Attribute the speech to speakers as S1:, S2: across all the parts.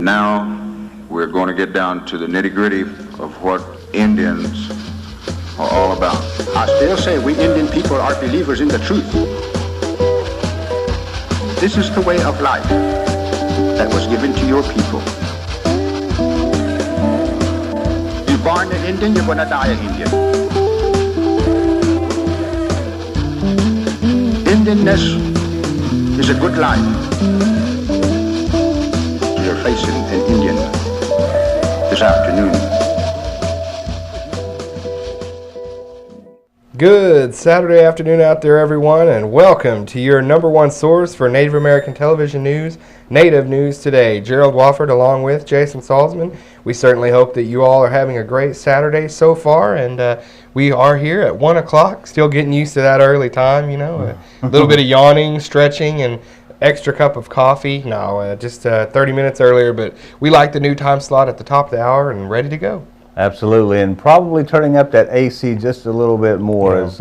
S1: Now we're going to get down to the nitty-gritty of what Indians are all about.
S2: I still say we Indian people are believers in the truth. This is the way of life that was given to your people. You're born an Indian, you're going to die an Indian. Indianness is a good life. You're facing an Indian this afternoon.
S3: Good Saturday afternoon out there, everyone, and welcome to your number one source for Native American television news, Native News Today. Gerald Wofford along with Jason Salzman. We certainly hope that you all are having a great Saturday so far, and we are here at 1 o'clock, still getting used to that early time, you know, a little bit of yawning, stretching, and extra cup of coffee. No, just 30 minutes earlier, but we like the new time slot at the top of the hour and ready to go.
S4: Absolutely, and probably turning up that AC just a little bit more as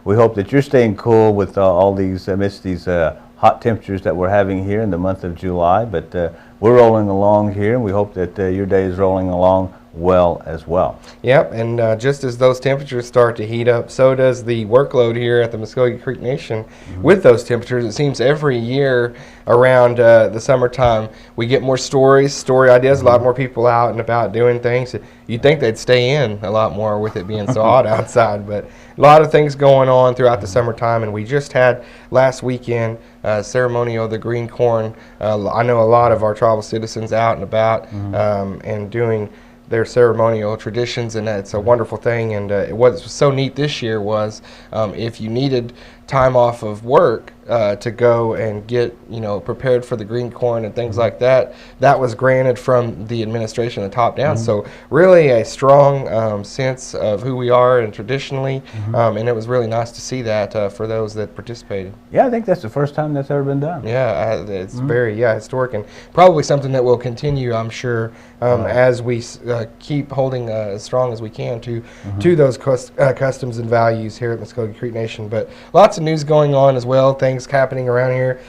S4: we hope that you're staying cool with all these, amidst these hot temperatures that we're having here in the month of July. But we're rolling along here, and we hope that your day is rolling along well as well. Yep,
S3: and just as those temperatures start to heat up, so does the workload here at the Muskogee Creek Nation. With those temperatures, it seems every year around the summertime we get more story ideas, a lot more people out and about doing things. You'd think they'd stay in a lot more with it being so hot outside, but a lot of things going on throughout the summertime, and we just had last weekend ceremonial of the green corn. I know a lot of our tribal citizens out and about and doing their ceremonial traditions, and it's a wonderful thing. And what was so neat this year was if you needed time off of work to go and get, you know, prepared for the green corn and things like that, that was granted from the administration, the top down. So really a strong sense of who we are and traditionally, and it was really nice to see that for those that participated.
S4: Yeah, I think that's the first time that's ever been done.
S3: Yeah, it's very historic, and probably something that will continue, I'm sure, as we keep holding as strong as we can to those customs and values here at Muskogee Creek Nation. But lots of news going on as well, things happening around here.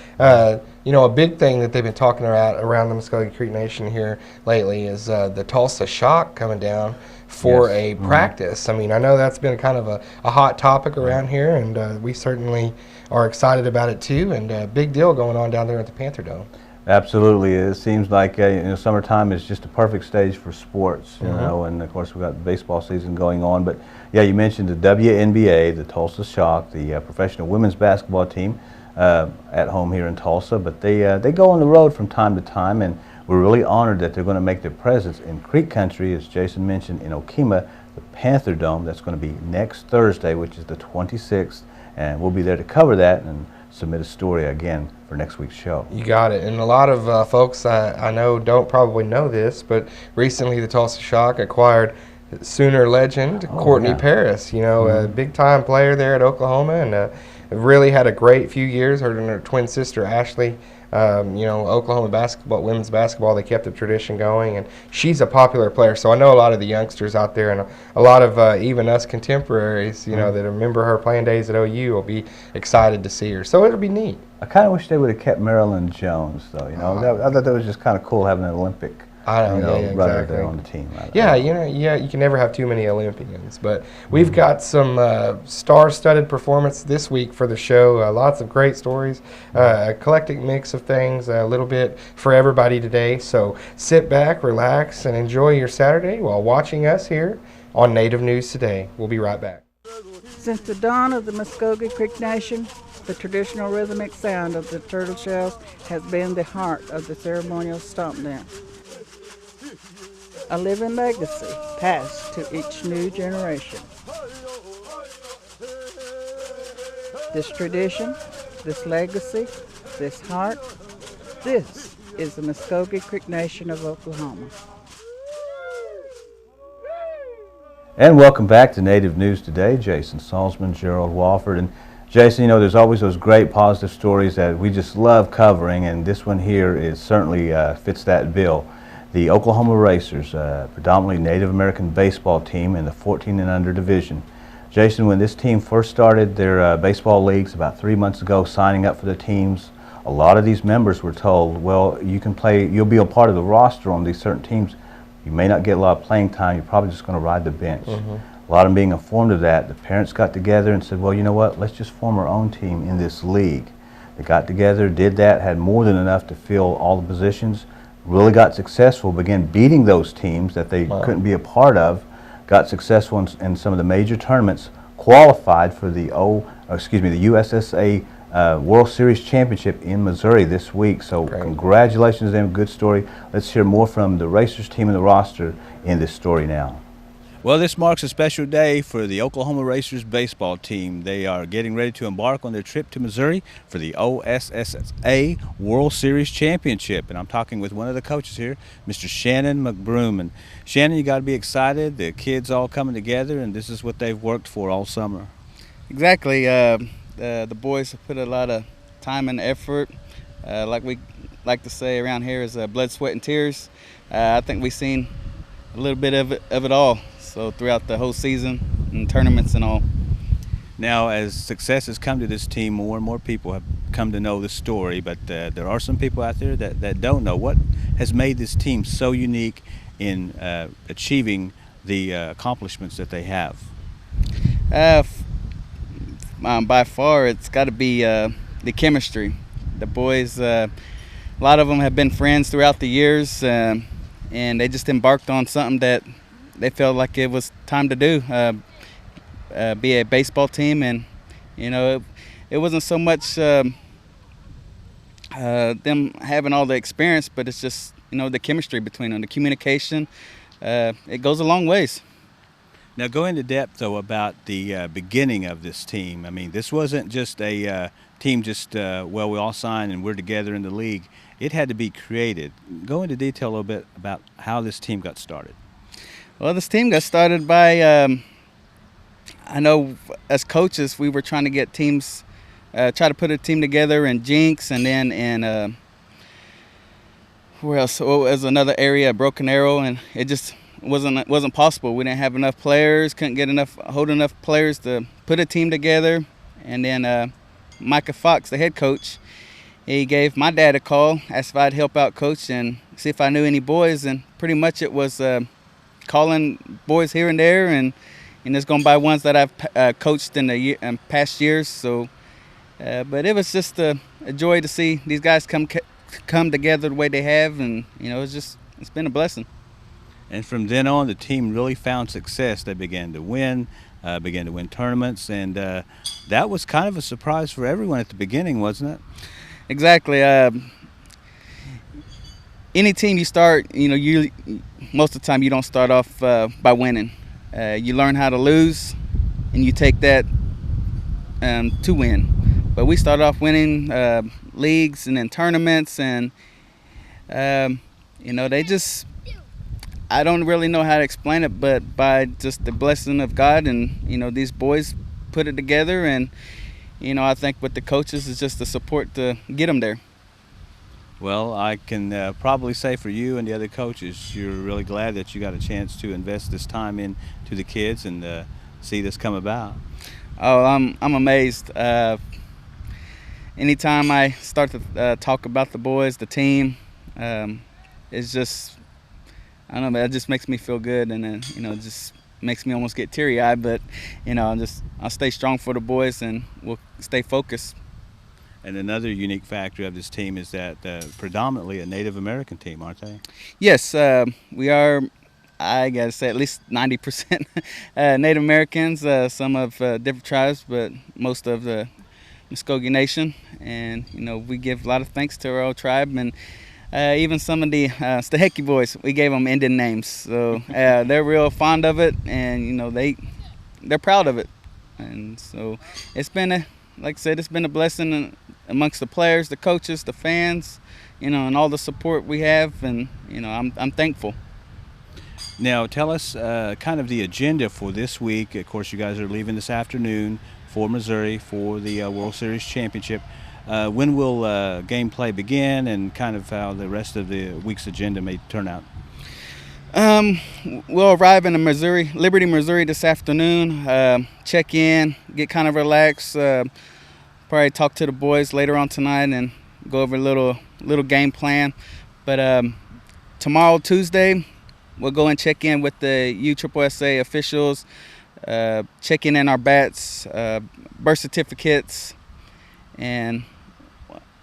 S3: You know, a big thing that they've been talking about around the Muskogee Creek Nation here lately is the Tulsa Shock coming down for a practice. I mean, I know that's been kind of a hot topic around here, and we certainly are excited about it too, and a big deal going on down there at the Panther Dome.
S4: Absolutely. It seems like you know, summertime is just a perfect stage for sports, you know, and of course we've got baseball season going on. But yeah, you mentioned the WNBA, the Tulsa Shock, the professional women's basketball team at home here in Tulsa. But they go on the road from time to time, and we're really honored that they're going to make their presence in Creek Country, as Jason mentioned, in Okemah, the Panther Dome. That's going to be next Thursday, which is the 26th, and we'll be there to cover that and submit a story again for next week's show.
S3: You got it. And a lot of folks I know don't probably know this, but recently the Tulsa Shock acquired Sooner legend Courtney Paris, you know, a big-time player there at Oklahoma, and really had a great few years. Her and her twin sister Ashley, you know, Oklahoma basketball, women's basketball, they kept the tradition going, and she's a popular player. So I know a lot of the youngsters out there, and a lot of even us contemporaries, you know, that remember her playing days at OU will be excited to see her. So it'll be neat.
S4: I kind of wish they would have kept Marilyn Jones, though. You know, I thought that was just kind of cool having an Olympic.
S3: I don't know,
S4: brother there on the team.
S3: You can never have too many Olympians, but we've got some star-studded performance this week for the show. Lots of great stories, a eclectic mix of things, a little bit for everybody today. So sit back, relax, and enjoy your Saturday while watching us here on Native News Today. We'll be right back.
S5: Since the dawn of the Muskogee Creek Nation, the traditional rhythmic sound of the turtle shells has been the heart of the ceremonial stomp dance. A living legacy passed to each new generation. This tradition, this legacy, this heart, this is the Muskogee Creek Nation of Oklahoma.
S4: And welcome back to Native News Today. Jason Salzman, Gerald Wofford. And Jason, you know, there's always those great positive stories that we just love covering, and this one here is certainly fits that bill. The Oklahoma Racers, predominantly Native American baseball team in the 14 and under division. Jason, when this team first started their baseball leagues about 3 months ago, signing up for the teams, a lot of these members were told, well, you can play, you'll be a part of the roster on these certain teams. You may not get a lot of playing time. You're probably just going to ride the bench. A lot of them being informed of that. The parents got together and said, well, you know what, let's just form our own team in this league. They got together, did that, had more than enough to fill all the positions, really got successful, began beating those teams that they couldn't be a part of, got successful in some of the major tournaments, qualified for the USSA World Series Championship in Missouri this week. So congratulations to them, good story. Let's hear more from the racers team and the roster in this story now.
S6: Well, this marks a special day for the Oklahoma Racers baseball team. They are getting ready to embark on their trip to Missouri for the OSSA World Series Championship. And I'm talking with one of the coaches here, Mr. Shannon McBroom. And Shannon, you got to be excited. The kids all coming together, and this is what they've worked for all summer.
S7: Exactly. The boys have put a lot of time and effort. Like we like to say around here is blood, sweat, and tears. I think we've seen a little bit of it all. So throughout the whole season and tournaments and all.
S6: Now, as success has come to this team, more and more people have come to know the story, but there are some people out there that don't know. What has made this team so unique in achieving the accomplishments that they have?
S7: By far, it's got to be the chemistry. The boys, a lot of them have been friends throughout the years, and they just embarked on something that they felt like it was time to do, be a baseball team. And it wasn't so much them having all the experience, but it's just the chemistry between them, the communication. It goes a long ways.
S6: Now, go into depth though about the beginning of this team. I mean, this wasn't just a team just we all signed and we're together in the league. It had to be created. Go into detail a little bit about how this team got started.
S7: Well, this team got started by, I know as coaches, we were trying to get teams, try to put a team together in Jinx, and then in, where else? Oh, it was another area, Broken Arrow, and it just wasn't possible. We didn't have enough players, couldn't get hold enough players to put a team together. And then Micah Fox, the head coach, he gave my dad a call, asked if I'd help out coach and see if I knew any boys, and pretty much it was calling boys here and there, and it's going by ones that I've coached in past years. So, but it was just a joy to see these guys come together the way they have, and it's been a blessing.
S6: And from then on, the team really found success. They began to win tournaments, and that was kind of a surprise for everyone at the beginning, wasn't it?
S7: Exactly. Any team you start, you most of the time you don't start off by winning. You learn how to lose, and you take that to win. But we started off winning leagues and then tournaments, and they just, I don't really know how to explain it, but by just the blessing of God, and these boys put it together, and I think with the coaches is just the support to get them there.
S6: Well, I can probably say for you and the other coaches, you're really glad that you got a chance to invest this time into the kids and see this come about.
S7: Oh, I'm amazed. Anytime I start to talk about the boys, the team, it's just, I don't know, but it just makes me feel good, and it just makes me almost get teary-eyed. But I'll stay strong for the boys, and we'll stay focused.
S6: And another unique factor of this team is that predominantly a Native American team, aren't they?
S7: Yes, we are. I gotta say at least 90% Native Americans. Some of different tribes, but most of the Muskogee Nation. And we give a lot of thanks to our old tribe, and even some of the Staheki boys. We gave them Indian names, so they're real fond of it, and they're proud of it. And so it's been like I said, it's been a blessing amongst the players, the coaches, the fans, and all the support we have, and I'm thankful.
S6: Now, tell us kind of the agenda for this week. Of course, you guys are leaving this afternoon for Missouri for the World Series Championship. When will gameplay begin, and kind of how the rest of the week's agenda may turn out?
S7: We'll arrive in Liberty, Missouri this afternoon, check in, get kind of relaxed, probably talk to the boys later on tonight, and go over a little game plan. But tomorrow, Tuesday, we'll go and check in with the USSSA officials, checking in our bats, birth certificates, and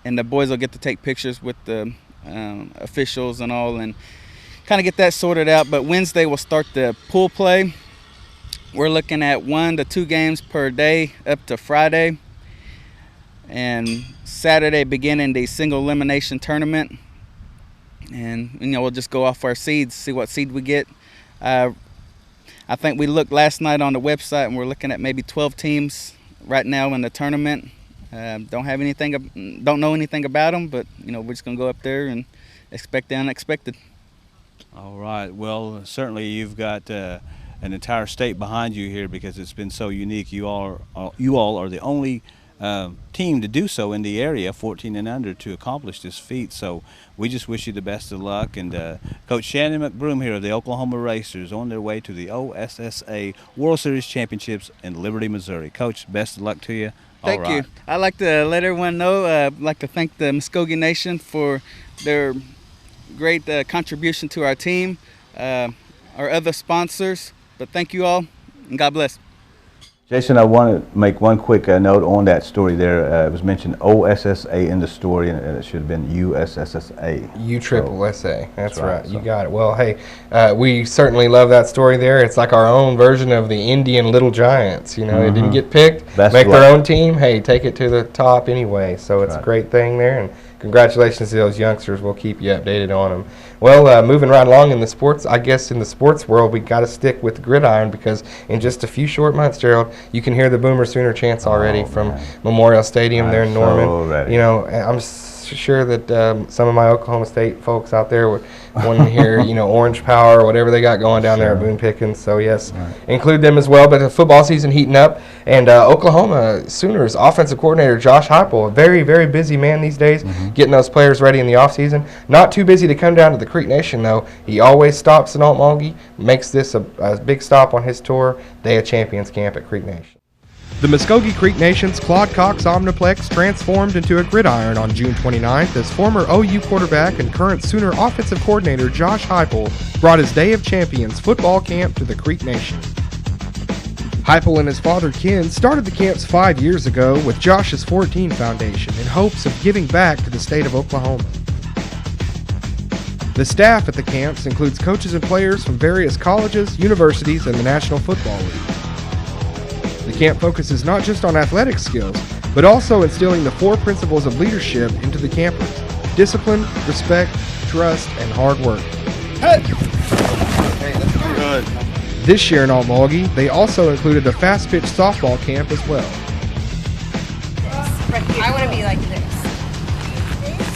S7: the boys will get to take pictures with the officials and all, and kind of get that sorted out. But Wednesday we'll start the pool play. We're looking at 1 to 2 games per day up to Friday, and Saturday beginning the single elimination tournament. And we'll just go off our seeds, see what seed we get. I think we looked last night on the website, and we're looking at maybe 12 teams right now in the tournament. Don't know anything about them, but we're just gonna go up there and expect the unexpected.
S6: All right. Well, certainly you've got an entire state behind you here because it's been so unique. You all are the only team to do so in the area, 14 and under, to accomplish this feat. So we just wish you the best of luck. And Coach Shannon McBroom here of the Oklahoma Racers on their way to the OSSA World Series Championships in Liberty, Missouri. Coach, best of luck to you.
S7: Thank you. I'd like to let everyone know, I'd like to thank the Muskogee Nation for their great contribution to our team, our other sponsors. But thank you all, and God bless.
S4: Jason, I want to make one quick note on that story there. It was mentioned OSSA in the story, and it should have been USSSA.
S3: USSSA. That's right. You got it. Well, hey, we certainly love that story there. It's like our own version of the Indian Little Giants. It didn't get picked. Make their own team. Hey, take it to the top anyway. So it's a great thing there. And congratulations to those youngsters. We'll keep you updated on them. Well, moving right along in the sports, I guess in the sports world, we got to stick with the gridiron because in just a few short months, Gerald, you can hear the Boomer Sooner chants already from Memorial Stadium there in Norman. I'm sure that some of my Oklahoma State folks out there would want to hear, Orange Power or whatever they got going down there at Boone Pickens. So, yes, include them as well. But the football season heating up, and Oklahoma Sooners offensive coordinator Josh Heupel, a very, very busy man these days, getting those players ready in the offseason. Not too busy to come down to the Creek Nation, though. He always stops in Altmoggy, makes this a big stop on his tour, Day of Champions camp at Creek Nation.
S8: The Muskogee Creek Nation's Claude Cox Omniplex transformed into a gridiron on June 29th as former OU quarterback and current Sooner offensive coordinator Josh Heupel brought his Day of Champions football camp to the Creek Nation. Heupel and his father Ken started the camps 5 years ago with Josh's 14 Foundation in hopes of giving back to the state of Oklahoma. The staff at the camps includes coaches and players from various colleges, universities, and the National Football League. The camp focuses not just on athletic skills, but also instilling the 4 principles of leadership into the campers: discipline, respect, trust, and hard work.
S6: Good.
S8: This year in Altmoggy, they also included a fast-pitch softball camp as well.
S9: I want to be like this.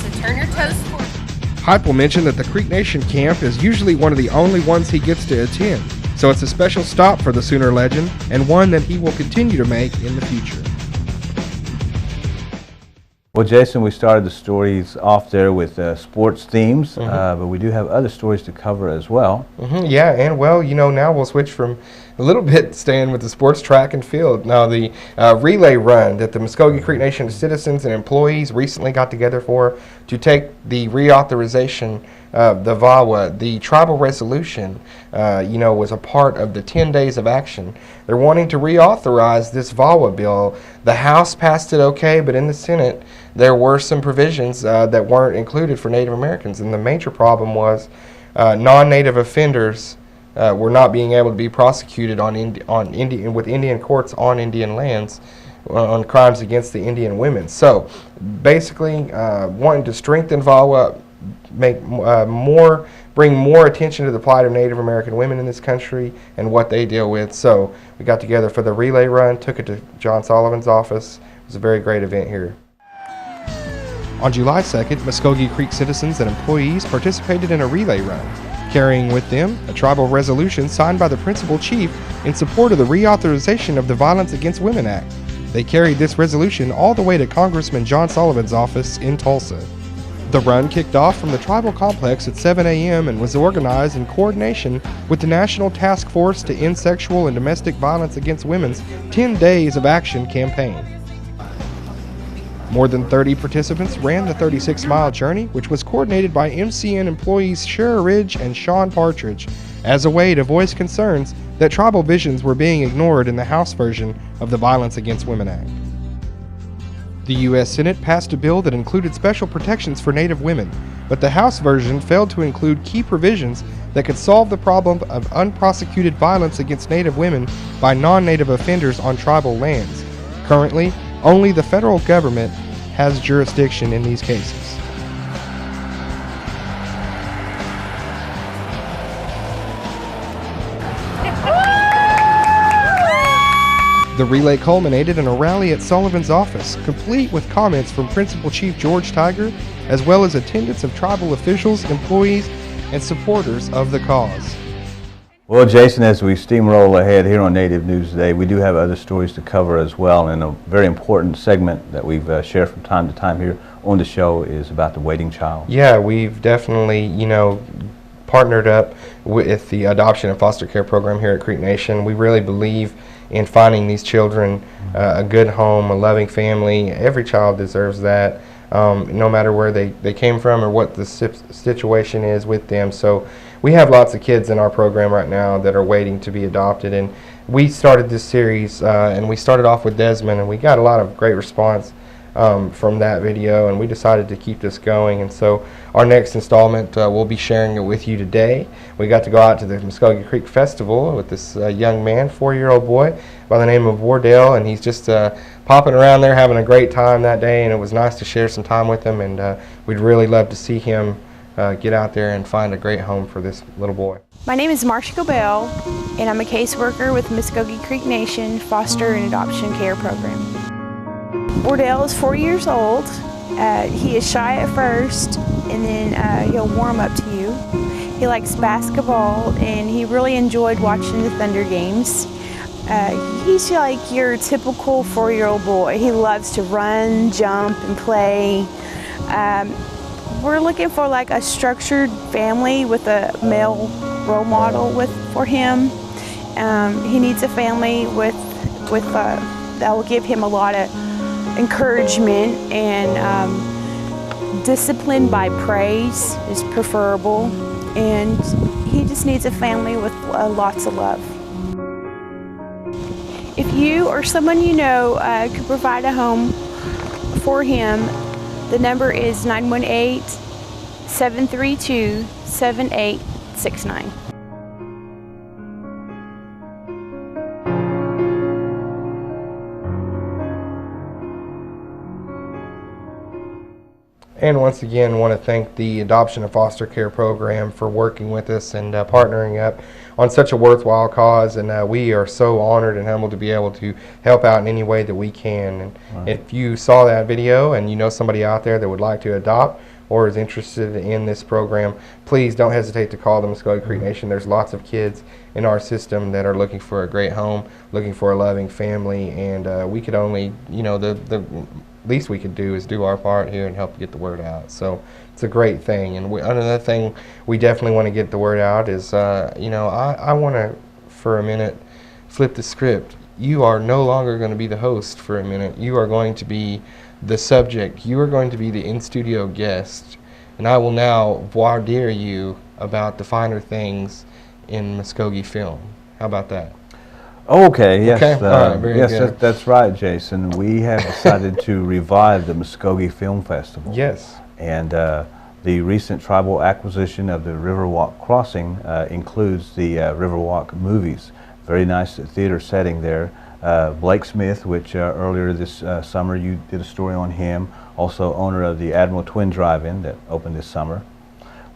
S9: So turn your toes forward.
S8: Heupel mentioned that the Creek Nation camp is usually one of the only ones he gets to attend. So it's a special stop for the Sooner legend, and one that he will continue to make in the future.
S4: Well, Jason, we started the stories off there with sports themes, but we do have other stories to cover as well.
S3: Yeah, and well, now we'll switch from a little bit staying with the sports, track and field. Now, the relay run that the Muskogee Creek Nation citizens and employees recently got together for to take the reauthorization the VAWA, the tribal resolution, was a part of the 10 days of action. They're wanting to reauthorize this VAWA bill. The House passed it okay, but in the Senate, there were some provisions that weren't included for Native Americans. And the major problem was non-Native offenders were not being able to be prosecuted with Indian courts on Indian lands on crimes against the Indian women. So basically, wanting to strengthen VAWA, bring more attention to the plight of Native American women in this country and what they deal with. So we got together for the relay run, took it to John Sullivan's office. It was a very great event here.
S8: On July 2nd, Muskogee Creek citizens and employees participated in a relay run, carrying with them a tribal resolution signed by the principal chief in support of the reauthorization of the Violence Against Women Act. They carried this resolution all the way to Congressman John Sullivan's office in Tulsa. The run kicked off from the tribal complex at 7 a.m. and was organized in coordination with the National Task Force to End Sexual and Domestic Violence Against Women's 10 Days of Action campaign. More than 30 participants ran the 36-mile journey, which was coordinated by MCN employees Shara Ridge and Sean Partridge, as a way to voice concerns that tribal visions were being ignored in the House version of the Violence Against Women Act. The U.S. Senate passed a bill that included special protections for Native women, but the House version failed to include key provisions that could solve the problem of unprosecuted violence against Native women by non-Native offenders on tribal lands. Currently, only the federal government has jurisdiction in these cases. The relay culminated in a rally at Sullivan's office, complete with comments from Principal Chief George Tiger, as well as attendance of tribal officials, employees, and supporters of the cause.
S4: Well, Jason, as we steamroll ahead here on Native News Today, we do have other stories to cover as well, and a very important segment that we've shared from time to time here on the show is about the waiting child.
S3: Yeah, we've definitely, partnered up with the adoption and foster care program here at Creek Nation. We really believe in finding these children a good home, a loving family. Every child deserves that, no matter where they came from or what the situation is with them. So we have lots of kids in our program right now that are waiting to be adopted, and we started this series and we started off with Desmond, and we got a lot of great response from that video, and we decided to keep this going. And so our next installment, we'll be sharing it with you today. We got to go out to the Muskogee Creek Festival with this young man, 4-year-old boy by the name of Wardell, and he's just popping around there having a great time that day, and it was nice to share some time with him, and we'd really love to see him get out there and find a great home for this little boy.
S10: My name is Marcia Gobel, and I'm a caseworker with Muskogee Creek Nation Foster and Adoption Care Program. Wardell is 4 years old. He is shy at first, and then he'll warm up to you. He likes basketball, and he really enjoyed watching the Thunder games. He's like your typical 4-year-old boy. He loves to run, jump, and play. We're looking for like a structured family with a male role model for him. He needs a family with that will give him a lot of encouragement, and discipline by praise is preferable, and he just needs a family with lots of love. If you or someone you know could provide a home for him, the number is 918-732-7869.
S3: And once again, want to thank the Adoption and Foster Care Program for working with us and partnering up on such a worthwhile cause. And we are so honored and humbled to be able to help out in any way that we can. And if you saw that video and you know somebody out there that would like to adopt or is interested in this program, please don't hesitate to call the Muskogee Creek Nation. There's lots of kids in our system that are looking for a great home, looking for a loving family, and we could only, the least we could do is do our part here and help get the word out. So it's a great thing. And another thing we definitely want to get the word out is, I want to, for a minute, flip the script. You are no longer going to be the host for a minute. You are going to be the subject. You are going to be the in-studio guest. And I will now voir dire you about the finer things in Muskogee film. How about that?
S4: Okay, yes,
S3: Okay. All right, very
S4: yes,
S3: good.
S4: that's right, Jason. We have decided to revive the Muskogee Film Festival.
S3: Yes.
S4: And the recent tribal acquisition of the Riverwalk Crossing includes the Riverwalk movies. Very nice theater setting there. Blake Smith, which earlier this summer you did a story on him, also owner of the Admiral Twin Drive-In that opened this summer.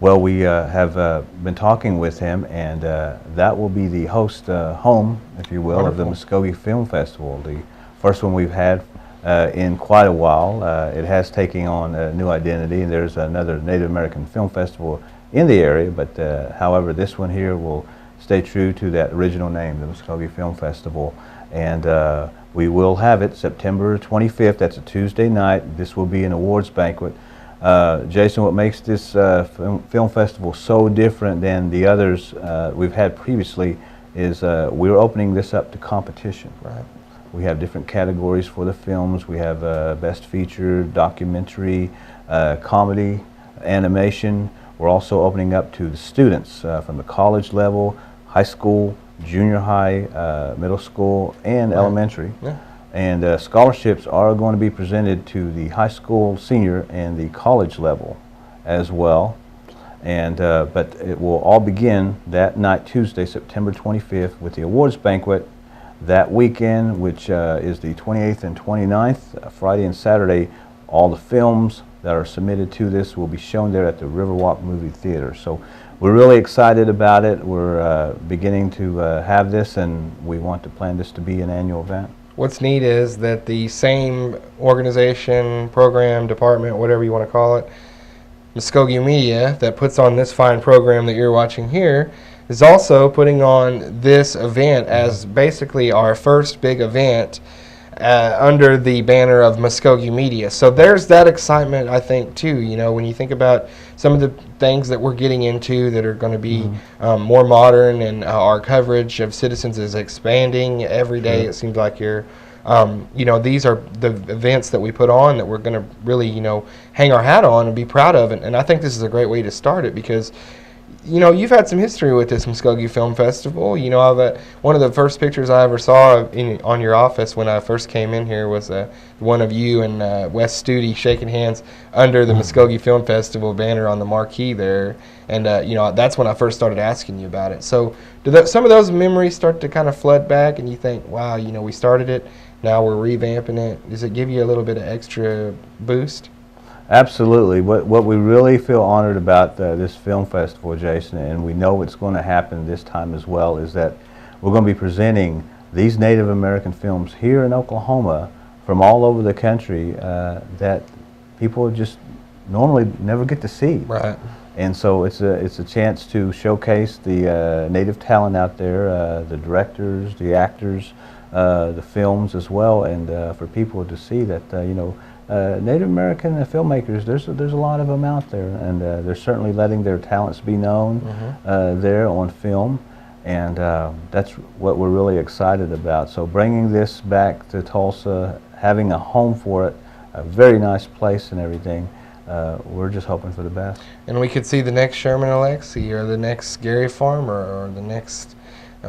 S4: Well, we have been talking with him, and that will be the host home, if you will,
S3: Wonderful.
S4: of the Muskogee Film Festival, the first one we've had in quite a while. It has taken on a new identity, and there's another Native American film festival in the area, but however, this one here will stay true to that original name, the Muskogee Film Festival. And we will have it September 25th. That's a Tuesday night. This will be an awards banquet. Jason, what makes this film festival so different than the others we've had previously is we're opening this up to competition.
S3: Right.
S4: We have different categories for the films. We have Best Feature, Documentary, Comedy, Animation. We're also opening up to the students from the college level, high school, junior high, middle school, and elementary.
S3: Yeah.
S4: And scholarships are going to be presented to the high school, senior, and the college level as well. And but it will all begin that night, Tuesday, September 25th, with the awards banquet that weekend, which is the 28th and 29th, Friday and Saturday. All the films that are submitted to this will be shown there at the Riverwalk Movie Theater. So we're really excited about it. We're beginning to have this, and we want to plan this to be an annual event.
S3: What's neat is that the same organization, program, department, whatever you want to call it, Muskogee Media, that puts on this fine program that you're watching here, is also putting on this event as basically our first big event under the banner of Muskogee Media. So there's that excitement, I think, too. You know, when you think about some of the things that we're getting into that are going to be more modern, and our coverage of citizens is expanding every day. It seems like you're, you know, these are the events that we put on that we're going to really, you know, hang our hat on and be proud of. And I think this is a great way to start it because, you know, you've had some history with this Muskogee Film Festival. You know, one of the first pictures I ever saw on your office when I first came in here was one of you and Wes Studi shaking hands under the Muskogee Film Festival banner on the marquee there. And, you know, that's when I first started asking you about it. So do some of those memories start to kind of flood back and you think, wow, you know, we started it, now we're revamping it? Does it give you a little bit of extra boost?
S4: Absolutely. What we really feel honored about this film festival, Jason, and we know it's going to happen this time as well, is that we're going to be presenting these Native American films here in Oklahoma from all over the country that people just normally never get to see.
S3: Right.
S4: And so it's a chance to showcase the Native talent out there, the directors, the actors, the films as well, and for people to see that you know, Native American filmmakers, there's a lot of them out there, and they're certainly letting their talents be known there on film, and that's what we're really excited about. So bringing this back to Tulsa, having a home for it, a very nice place and everything, we're just hoping for the best. And
S3: we could see the next Sherman Alexie, or the next Gary Farmer, or the next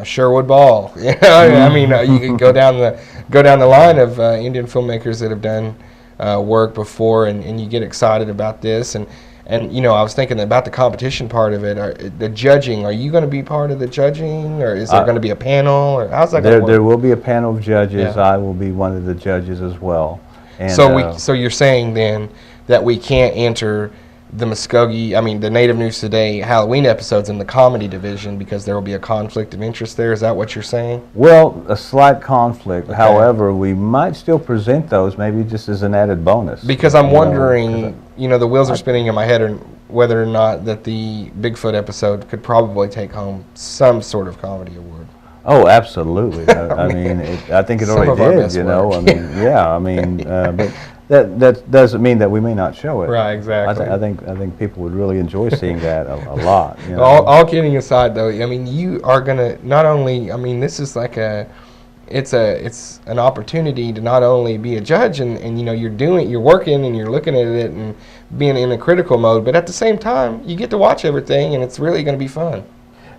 S3: Sherwood Ball. You know, I mean, you can go down the line of Indian filmmakers that have done work before, and you get excited about this. And you know, I was thinking about the competition part of it. The judging, are you going to be part of the judging, or is there going to be a panel, or how's that going to work? There will be a panel of judges. I will be one of the judges as well. And so you're saying then that we can't enter the Muskogee, I mean the Native News Today Halloween episodes in the comedy division because there will be a conflict of interest there? Is that what you're saying? Well, a slight conflict. Okay. However, we might still present those, maybe just as an added bonus. Because I'm wondering, you know, the wheels are spinning in my head, and whether or not that the Bigfoot episode could probably take home some sort of comedy award. Oh, absolutely. I mean, I think it already did, you know. I mean, yeah, I mean, but that doesn't mean that we may not show it. Right, exactly. I think people would really enjoy seeing that a lot. You know? All kidding aside, though, I mean, you are gonna not only, I mean, this is like it's an opportunity to not only be a judge and you know, you're working and you're looking at it and being in a critical mode, but at the same time you get to watch everything, and it's really going to be fun.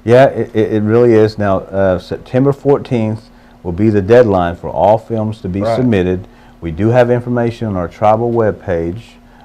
S3: Yeah, it really is. Now, September 14th will be the deadline for all films to be submitted. We do have information on our tribal webpage,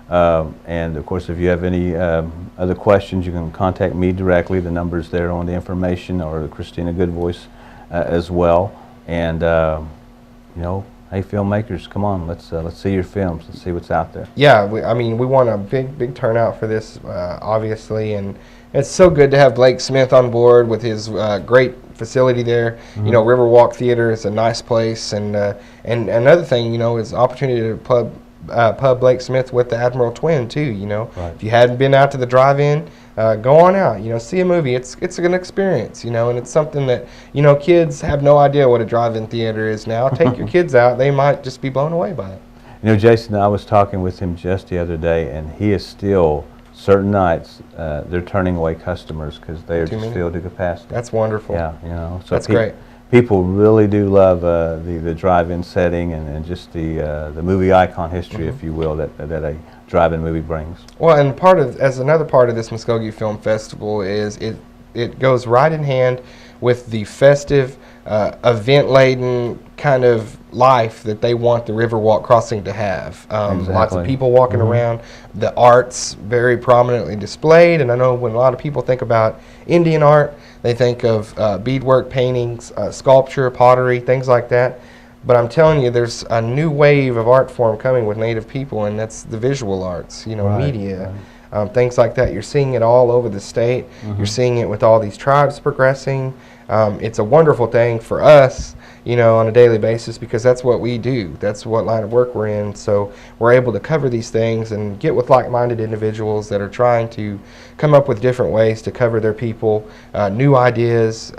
S3: and of course, if you have any other questions, you can contact me directly. The number's there on the information, or Christina Goodvoice as well. And you know, hey, filmmakers, come on, let's see your films. Let's see what's out there. Yeah, I mean, we want a big turnout for this, obviously, and it's so good to have Blake Smith on board with his great facility there. You know, Riverwalk Theater is a nice place, and another thing, you know, is opportunity to pub Blake Smith with the Admiral Twin too. You know, if you hadn't been out to the drive-in, go on out. You know, see a movie. It's an experience. You know, and it's something that, you know, kids have no idea what a drive-in theater is now. Take your kids out; they might just be blown away by it. You know, Jason, I was talking with him just the other day, and he is still. Certain nights, they're turning away customers because they are just filled to capacity. That's wonderful. Yeah, you know. So that's great.
S4: people really do love the drive-in setting and just the movie icon history, if you will, that a drive-in movie brings.
S3: Well, and as another part of this Muskogee Film Festival is it goes right in hand with the festive, event-laden kind of life that they want the Riverwalk Crossing to have. Lots of people walking around, the arts very prominently displayed, and I know when a lot of people think about Indian art, they think of beadwork, paintings, sculpture, pottery, things like that. But I'm telling you, there's a new wave of art form coming with Native people, and that's the visual arts, media. Things like that. You're seeing it all over the state. You're seeing it with all these tribes progressing. It's a wonderful thing for us, on a daily basis, because that's what we do. That's what line of work we're in. So we're able to cover these things and get with like-minded individuals that are trying to come up with different ways to cover their people, new ideas,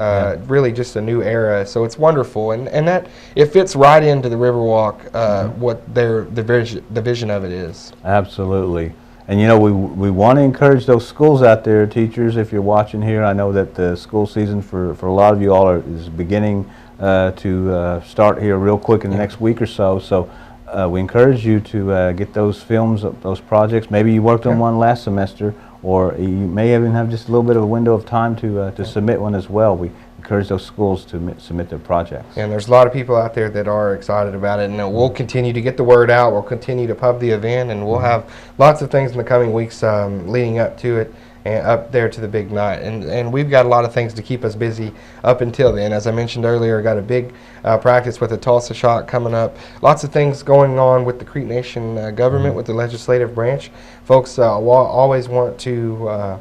S3: really just a new era. So it's wonderful, and that it fits right into the Riverwalk, what the vision of it is.
S4: Absolutely. And we want to encourage those schools out there, teachers, if you're watching here. I know that the school season for a lot of you all is beginning to start here real quick in the next week or so. So we encourage you to get those films, those projects. Maybe you worked on one last semester, or you may even have just a little bit of a window of time to submit one as well. We encourage those schools to submit their projects.
S3: And there's a lot of people out there that are excited about it, and we'll continue to get the word out. We'll continue to pub the event, and we'll have lots of things in the coming weeks leading up to it and up there to the big night. And we've got a lot of things to keep us busy up until then. As I mentioned earlier, got a big practice with the Tulsa Shock coming up. Lots of things going on with the Creek Nation government, with the legislative branch. Folks always want to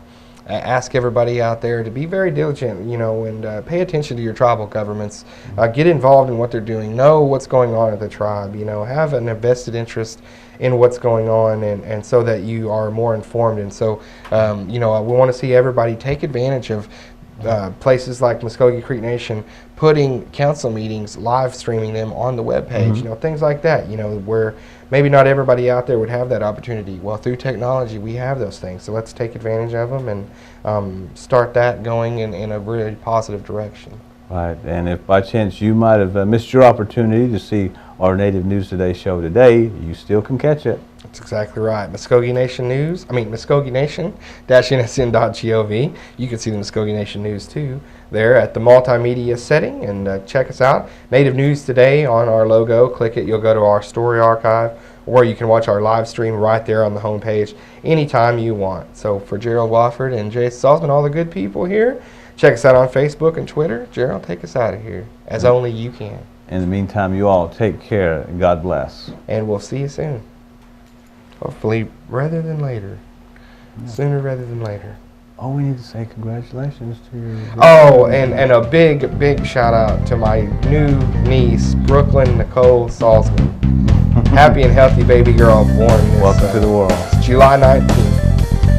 S3: ask everybody out there to be very diligent, and pay attention to your tribal governments. Get involved in what they're doing. Know what's going on at the tribe. Have an invested interest in what's going on, and so that you are more informed. And so, we want to see everybody take advantage of places like Muskogee Creek Nation putting council meetings, live streaming them on the webpage, things like that, where maybe not everybody out there would have that opportunity. Well, through technology, we have those things. So let's take advantage of them and start that going in a really positive direction.
S4: Right, and if by chance you might have missed your opportunity to see our Native News Today show today, you still can catch it.
S3: That's exactly right. Muskogee Nation News, Muskogee Nation-nsn.gov. You can see the Muskogee Nation News too there at the multimedia setting, and check us out. Native News Today on our logo. Click it, you'll go to our story archive, or you can watch our live stream right there on the homepage anytime you want. So for Gerald Wofford and Jay Salzman, all the good people here, check us out on Facebook and Twitter. Gerald, take us out of here, as only you can.
S4: In the meantime, you all take care and God bless.
S3: And we'll see you soon. Hopefully, rather than later. Sooner rather than later.
S4: Oh, we need to say congratulations to your...
S3: Oh, and a big, big shout out to my new niece, Brooklyn Nicole Salzman. Happy and healthy baby girl born this,
S4: Welcome to the world.
S3: July 19th.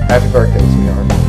S3: Happy birthday, sweetheart.